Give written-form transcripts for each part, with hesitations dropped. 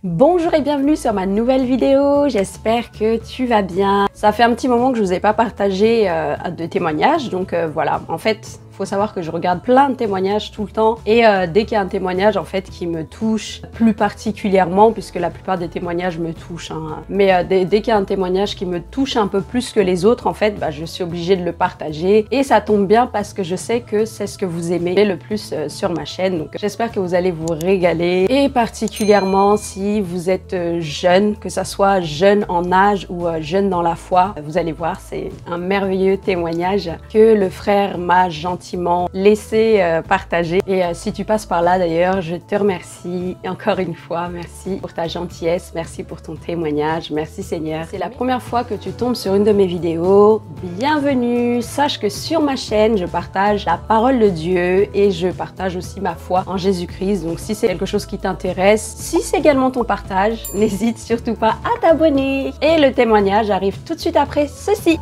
Bonjour et bienvenue sur ma nouvelle vidéo, j'espère que tu vas bien. Ça fait un petit moment que je vous ai pas partagé de témoignages, donc voilà, en fait, faut savoir que je regarde plein de témoignages tout le temps et dès qu'il y a un témoignage en fait qui me touche plus particulièrement, puisque la plupart des témoignages me touchent, mais dès qu'il y a un témoignage qui me touche un peu plus que les autres en fait, je suis obligée de le partager et ça tombe bien parce que je sais que c'est ce que vous aimez le plus sur ma chaîne, donc j'espère que vous allez vous régaler et particulièrement si vous êtes jeune, que ça soit jeune en âge ou jeune dans la foi, vous allez voir, c'est un merveilleux témoignage que le frère m'a gentiment laissé partager. Et si tu passes par là d'ailleurs, je te remercie encore une fois, merci pour ta gentillesse, merci pour ton témoignage, merci Seigneur. C'est la première fois que tu tombes sur une de mes vidéos, bienvenue. Sache que sur ma chaîne, je partage la parole de Dieu et je partage aussi ma foi en Jésus-Christ. Donc si c'est quelque chose qui t'intéresse, si c'est également ton partage, n'hésite surtout pas à t'abonner. Et le témoignage arrive tout de suite après ceci.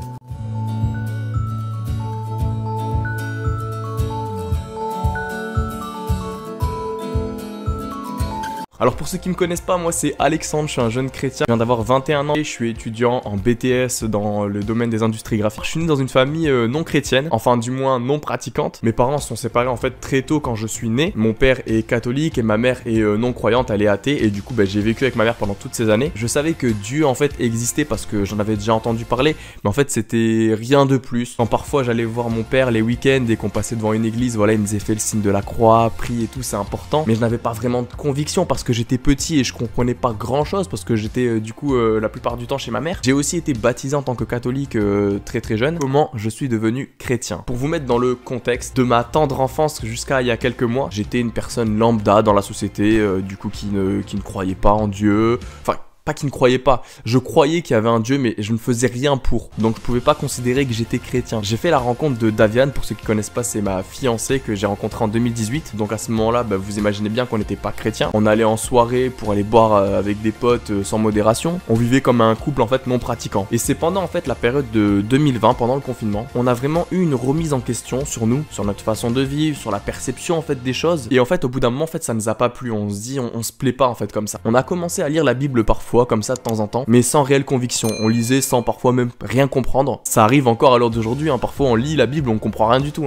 Alors pour ceux qui me connaissent pas, moi c'est Alexandre, je suis un jeune chrétien, je viens d'avoir 21 ans et je suis étudiant en BTS dans le domaine des industries graphiques. Je suis né dans une famille non chrétienne, enfin du moins non pratiquante. Mes parents se sont séparés en fait très tôt quand je suis né. Mon père est catholique et ma mère est non croyante, elle est athée et du coup j'ai vécu avec ma mère pendant toutes ces années. Je savais que Dieu en fait existait parce que j'en avais déjà entendu parler, mais en fait c'était rien de plus. Quand parfois j'allais voir mon père les week-ends et qu'on passait devant une église, voilà, il me faisait fait le signe de la croix, prie et tout, c'est important. Mais je n'avais pas vraiment de conviction parce que j'étais petit et je comprenais pas grand chose parce que j'étais du coup la plupart du temps chez ma mère. J'ai aussi été baptisé en tant que catholique très jeune. Comment je suis devenu chrétien? Pour vous mettre dans le contexte, de ma tendre enfance jusqu'à il y a quelques mois, j'étais une personne lambda dans la société, du coup qui ne croyait pas en Dieu, enfin pas qui ne croyait pas, je croyais qu'il y avait un Dieu mais je ne faisais rien pour, donc je pouvais pas considérer que j'étais chrétien. J'ai fait la rencontre de Daviane, pour ceux qui connaissent pas, c'est ma fiancée que j'ai rencontrée en 2018, donc à ce moment là vous imaginez bien qu'on n'était pas chrétien. On allait en soirée pour aller boire avec des potes sans modération, on vivait comme un couple en fait non pratiquant. Et c'est pendant en fait la période de 2020, pendant le confinement, on a vraiment eu une remise en question sur nous, sur notre façon de vivre, sur la perception en fait des choses, et en fait au bout d'un moment en fait ça nous a pas plu, on se dit on se plaît pas en fait comme ça. On a commencé à lire la Bible parfois comme ça de temps en temps, mais sans réelle conviction. On lisait sans parfois même rien comprendre. Ça arrive encore à l'heure d'aujourd'hui, parfois on lit la Bible, on comprend rien du tout.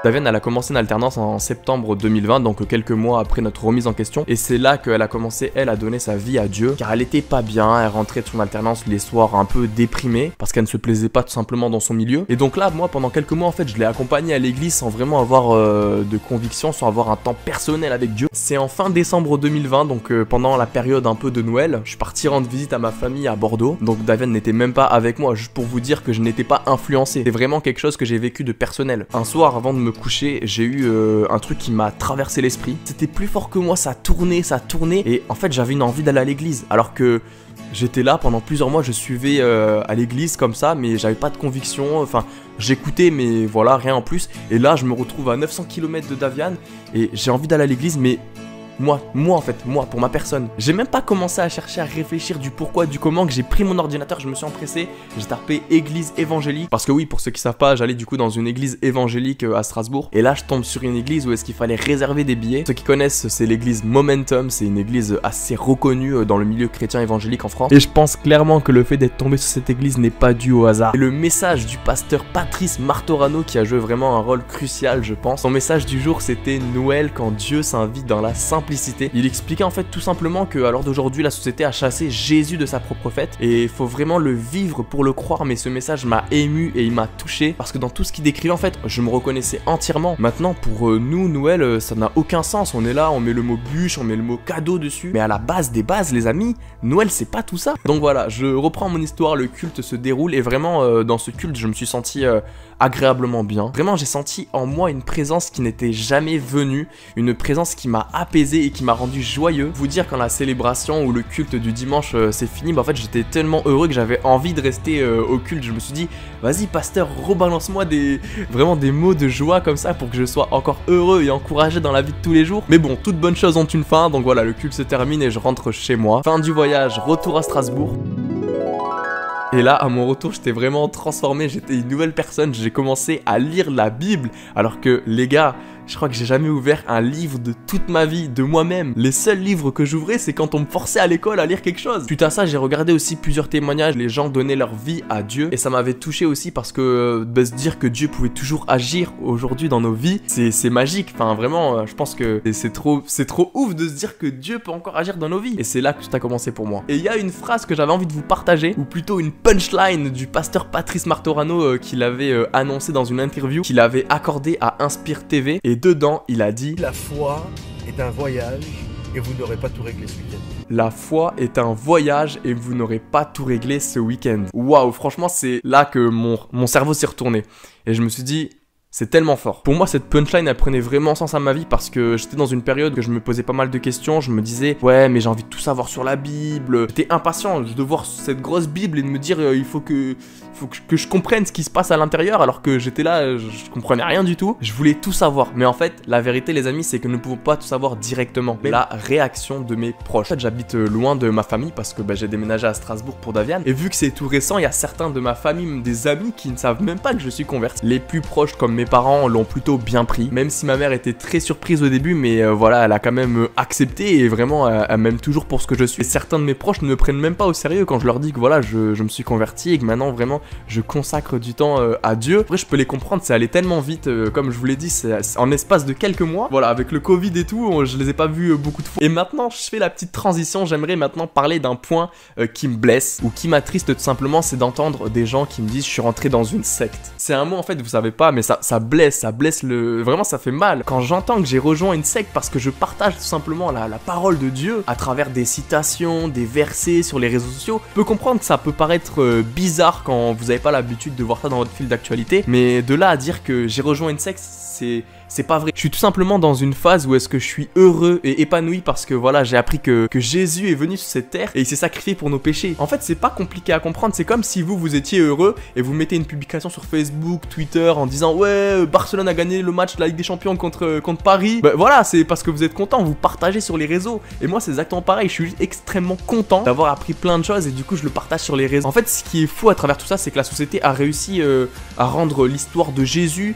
Daviane, elle a commencé une alternance en septembre 2020, donc quelques mois après notre remise en question, et c'est là qu'elle a commencé, elle, à donner sa vie à Dieu, car elle était pas bien, elle rentrait de son alternance les soirs un peu déprimée, parce qu'elle ne se plaisait pas tout simplement dans son milieu, et donc là, moi, pendant quelques mois, en fait, je l'ai accompagnée à l'église sans vraiment avoir de conviction, sans avoir un temps personnel avec Dieu. C'est en fin décembre 2020, donc pendant la période un peu de Noël, je suis parti rendre visite à ma famille à Bordeaux, donc Daviane n'était même pas avec moi, juste pour vous dire que je n'étais pas influencé, c'est vraiment quelque chose que j'ai vécu de personnel. Un soir, avant de me coucher, j'ai eu un truc qui m'a traversé l'esprit. C'était plus fort que moi, ça tournait, et en fait j'avais une envie d'aller à l'église, alors que j'étais là pendant plusieurs mois, je suivais à l'église comme ça, mais j'avais pas de conviction, enfin j'écoutais mais voilà, rien en plus. Et là je me retrouve à 900 km de Daviane et j'ai envie d'aller à l'église, mais moi en fait, pour ma personne. J'ai même pas commencé à chercher à réfléchir du pourquoi, du comment, que j'ai pris mon ordinateur, je me suis empressé, j'ai tapé église évangélique. Parce que oui, pour ceux qui savent pas, j'allais du coup dans une église évangélique à Strasbourg. Et là, je tombe sur une église où est-ce qu'il fallait réserver des billets. Ceux qui connaissent, c'est l'église Momentum, c'est une église assez reconnue dans le milieu chrétien évangélique en France. Et je pense clairement que le fait d'être tombé sur cette église n'est pas dû au hasard. Et le message du pasteur Patrice Martorano qui a joué vraiment un rôle crucial, je pense. Son message du jour, c'était Noël quand Dieu s'invite dans la simplicité. Il expliquait en fait tout simplement que à l'heure d'aujourd'hui la société a chassé Jésus de sa propre fête et il faut vraiment le vivre pour le croire. Mais ce message m'a ému et il m'a touché parce que dans tout ce qu'il décrivait en fait je me reconnaissais entièrement. Maintenant pour nous Noël ça n'a aucun sens, on est là, on met le mot bûche, on met le mot cadeau dessus, mais à la base des bases les amis, Noël c'est pas tout ça. Donc voilà, je reprends mon histoire, le culte se déroule et vraiment dans ce culte je me suis senti agréablement bien. Vraiment j'ai senti en moi une présence qui n'était jamais venue, une présence qui m'a apaisé et qui m'a rendu joyeux. Vous dire quand la célébration ou le culte du dimanche c'est fini, en fait j'étais tellement heureux que j'avais envie de rester au culte. Je me suis dit vas-y pasteur, rebalance-moi vraiment des mots de joie comme ça pour que je sois encore heureux et encouragé dans la vie de tous les jours. Mais bon, toutes bonnes choses ont une fin, donc voilà, le culte se termine et je rentre chez moi. Fin du voyage, retour à Strasbourg. Et là, à mon retour, j'étais vraiment transformé, j'étais une nouvelle personne, j'ai commencé à lire la Bible, alors que les gars, Je crois que j'ai jamais ouvert un livre de toute ma vie, de moi-même. Les seuls livres que j'ouvrais, c'est quand on me forçait à l'école à lire quelque chose. Suite à ça, j'ai regardé aussi plusieurs témoignages. Les gens donnaient leur vie à Dieu. Et ça m'avait touché aussi parce que se dire que Dieu pouvait toujours agir aujourd'hui dans nos vies, c'est magique. Enfin, vraiment, je pense que c'est trop ouf de se dire que Dieu peut encore agir dans nos vies. Et c'est là que tout a commencé pour moi. Et il y a une phrase que j'avais envie de vous partager, ou plutôt une punchline du pasteur Patrice Martorano qu'il avait annoncé dans une interview qu'il avait accordée à Inspire TV. Et dedans, il a dit: la foi est un voyage et vous n'aurez pas tout réglé ce week-end. La foi est un voyage et vous n'aurez pas tout réglé ce week-end. Waouh, franchement, c'est là que mon cerveau s'est retourné. Et je me suis dit, c'est tellement fort. Pour moi, cette punchline, elle prenait vraiment sens à ma vie parce que j'étais dans une période que je me posais pas mal de questions. Je me disais, ouais, mais j'ai envie de tout savoir sur la Bible. J'étais impatient de voir cette grosse Bible et de me dire, il faut que je comprenne ce qui se passe à l'intérieur, alors que j'étais là, je comprenais rien du tout. Je voulais tout savoir. Mais en fait, la vérité, les amis, c'est que nous ne pouvons pas tout savoir directement. Mais la réaction de mes proches. En fait, j'habite loin de ma famille parce que j'ai déménagé à Strasbourg pour Daviane. Et vu que c'est tout récent, il y a certains de ma famille, même des amis, qui ne savent même pas que je suis converti. Les plus proches, comme mes parents, l'ont plutôt bien pris. Même si ma mère était très surprise au début, mais voilà, elle a quand même accepté et vraiment, elle m'aime toujours pour ce que je suis. Et certains de mes proches ne me prennent même pas au sérieux quand je leur dis que voilà, je me suis converti et que maintenant, vraiment, je consacre du temps à Dieu. Après, je peux les comprendre, c'est allé tellement vite, comme je vous l'ai dit, c'est en espace de quelques mois. Voilà, avec le Covid et tout, je les ai pas vus beaucoup de fois. Et maintenant, je fais la petite transition, j'aimerais maintenant parler d'un point qui me blesse ou qui m'attriste tout simplement, c'est d'entendre des gens qui me disent je suis rentré dans une secte. C'est un mot en fait, vous savez pas, mais ça blesse vraiment ça fait mal. Quand j'entends que j'ai rejoint une secte parce que je partage tout simplement la parole de Dieu à travers des citations, des versets sur les réseaux sociaux, je peux comprendre que ça peut paraître bizarre quand vous avez pas l'habitude de voir ça dans votre fil d'actualité, mais de là à dire que j'ai rejoint une secte, c'est pas vrai. Je suis tout simplement dans une phase où est-ce que je suis heureux et épanoui parce que voilà, j'ai appris que Jésus est venu sur cette terre et il s'est sacrifié pour nos péchés. En fait, c'est pas compliqué à comprendre, c'est comme si vous étiez heureux et vous mettez une publication sur Facebook, Twitter en disant ouais, Barcelone a gagné le match de la Ligue des Champions contre Paris. Bah, voilà, c'est parce que vous êtes content, vous partagez sur les réseaux. Et moi, c'est exactement pareil, je suis juste extrêmement content d'avoir appris plein de choses et du coup, je le partage sur les réseaux. En fait, ce qui est fou à travers tout ça, c'est que la société a réussi à rendre l'histoire de Jésus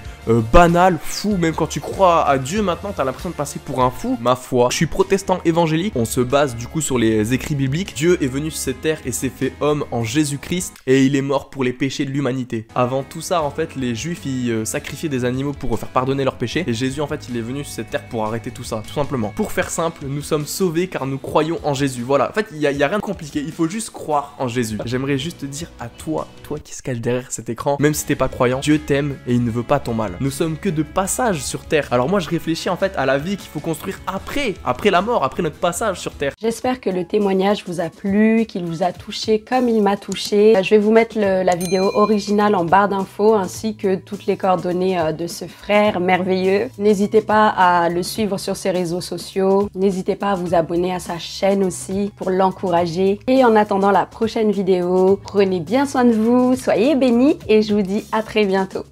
banale, fou, même quand tu crois à Dieu maintenant, t'as l'impression de passer pour un fou. Ma foi, je suis protestant évangélique, on se base du coup sur les écrits bibliques. Dieu est venu sur cette terre et s'est fait homme en Jésus-Christ et il est mort pour les péchés de l'humanité. Avant tout ça, en fait, les juifs, ils sacrifiaient des animaux pour faire pardonner leurs péchés et Jésus, en fait, il est venu sur cette terre pour arrêter tout ça, tout simplement. Pour faire simple, nous sommes sauvés car nous croyons en Jésus. Voilà, en fait, il y a rien de compliqué, il faut juste croire en Jésus. J'aimerais juste te dire à toi qui se cache derrière cet écran, même si t'es pas croyant, Dieu t'aime et il ne veut pas ton mal. Nous sommes que de passage sur terre. Alors moi, je réfléchis en fait à la vie qu'il faut construire après la mort, après notre passage sur terre. J'espère que le témoignage vous a plu, qu'il vous a touché comme il m'a touché. Je vais vous mettre la vidéo originale en barre d'infos ainsi que toutes les coordonnées de ce frère merveilleux. N'hésitez pas à le suivre sur ses réseaux sociaux. N'hésitez pas à vous abonner à sa chaîne aussi pour l'encourager. Et en attendant la prochaine vidéo, prenez bien soin de vous, soyez bénis et je vous dis à très bientôt.